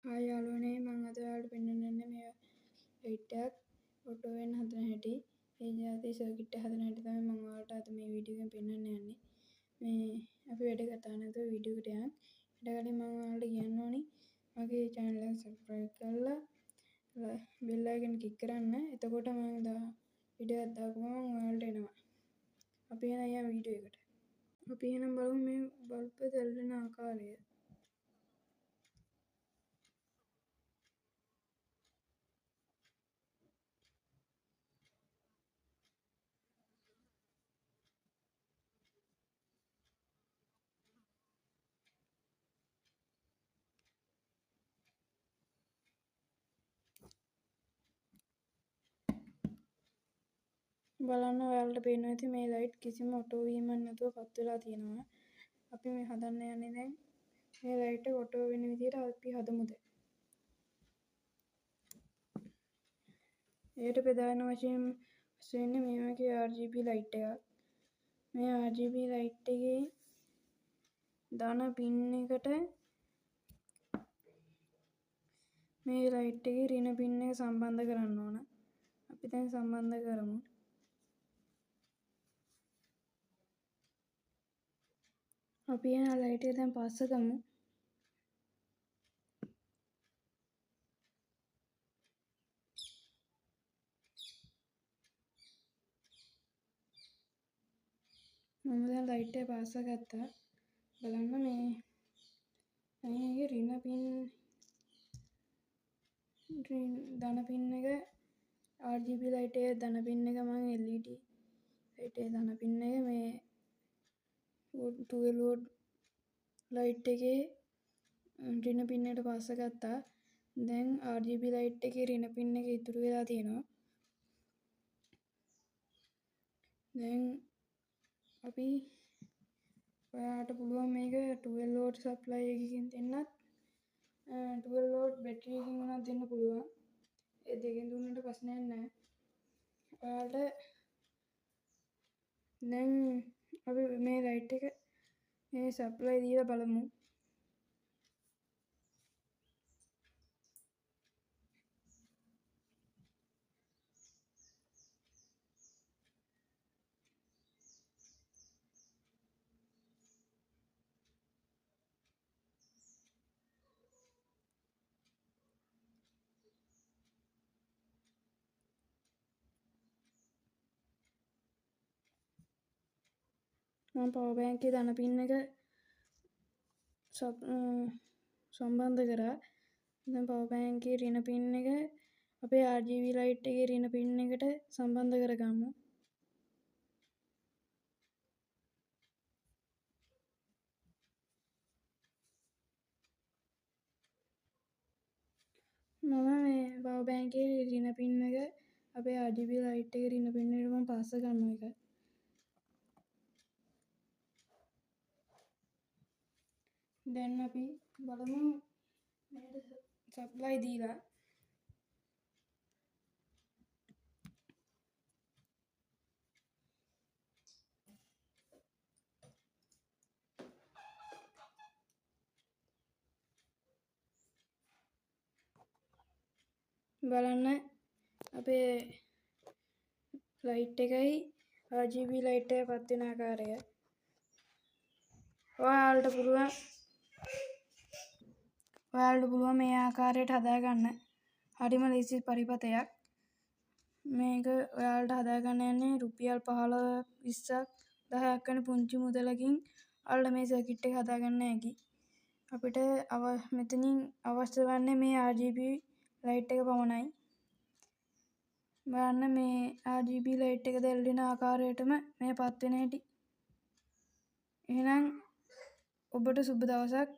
Hi යාළුවනේ මම අද ඔයාලට පෙන්වන්න යන්නේ මේ ලයිට් එකක් ඔටෝ වෙන්න හදන හැටි. ඒ જાති සර්කිට් එක හදන හැටි තමයි මම ඔයාලට අද මේ වීඩියෝ එකෙන් පෙන්වන්න යන්නේ. මේ අපි වැඩ කතා නැතුව වීඩියෝ එකට යන්න. ඊට කලින් මම ඔයාලට කියන්න ඕනි මගේ channel එක subscribe කරලා bell icon click කරන්න. එතකොට මම වීඩියෝ එකක් දාපු ගමන් ඔයාලට එනවා. අපි එහෙනම් යමු වීඩියෝ එකට. අපි එහෙනම් බලමු මේ බල්බ් දැල්වෙන ආකාරය. බලන්න ඔයාලට පේනවා ඇති මේ ලයිට් කිසිම ඔටෝ වීමක් නැතුව පත් වෙලා තියෙනවා. අපි මේ හදන්න යන්නේ දැන් මේ ලයිට් එක ඔටෝ වෙන විදිහට අපි හදමු දැන්. ඒකට ප්‍රධාන වශයෙන් වෙන්නේ මේ වගේ RGB ලයිට් එකක්. මේ RGB ලයිට් එකේ ධන පින් එකට මේ ලයිට් එකේ ඍණ පින් එක සම්බන්ධ කරන්න ඕන. අපි දැන් සම්බන්ධ කරමු. අපි යන ලයිට් එක දැන් පස්ස ගමු. මම දැන් ලයිට් එක පාස්ස ගත්තා. බලන්න මේකේ ඍණ පින් ධන පින් එක RGB ලයිට් එකේ ධන පින් එක මම LED ලයිට් එකේ ධන පින් එක මේ 12 වෝල්ට් ලයිට් එකේ ඍණ පින් එකට පාස්ස ගත්තා. දැන් RGB ලයිට් එකේ ඍණ පින් එක ඉතුරු වෙලා තියෙනවා. දැන් අපි ඔයාලට පුළුවන් මේක 12 වෝල්ට් සප්ලයි එකකින් දෙන්නත් 12 වෝල්ට් බැටරි එකකින් උනත් දෙන්න පුළුවන්. ඒ දෙකෙන් දුන්නට ප්‍රශ්නයක් නැහැ. ඔයාලට දැන් අපි මේ ලයිට් එක මේ සප්ලයි දීලා බලමු. මම පවර් බැංක් එකේ ධන පින් එක සම්බන්ධ කරා. දැන් පවර් බැංක් එකේ ඍණ පින් එක අපේ RGB ලයිට් එකේ ඍණ පින් එකට සම්බන්ධ කරගමු. මම මේ පවර් බැංක් එකේ ඍණ පින් එක අපේ RGB ලයිට් එකේ ඍණ පින් එකට මම පාස්ස ගන්නවා එක. දැන් අපි බලමු මේකට සප්ලයි දීලා බලන්න අපේ ලයිට් එකයි RGB ලයිට් එක පත් වෙන ආකාරය. ඔයාලට පුළුවන් මේ ආකාරයට හදාගන්න. හරිම ලේසි පරිපතයක්. මේක ඔයාලට හදාගන්න යන්නේ රුපියල් 15 20ක් 10ක් වෙන පුංචි මුදලකින් ඔයාලට මේ සර්කිට් එක හදාගන්න හැකි. අපිට මෙතනින් අවශ්‍ය වන්නේ මේ RGB ලයිට් එක පමණයි. බලන්න මේ RGB ලයිට් එක දැල්වෙන ආකාරයටම මේ පත් වෙන හැටි. එහෙනම් ඔබට සුබ දවසක්.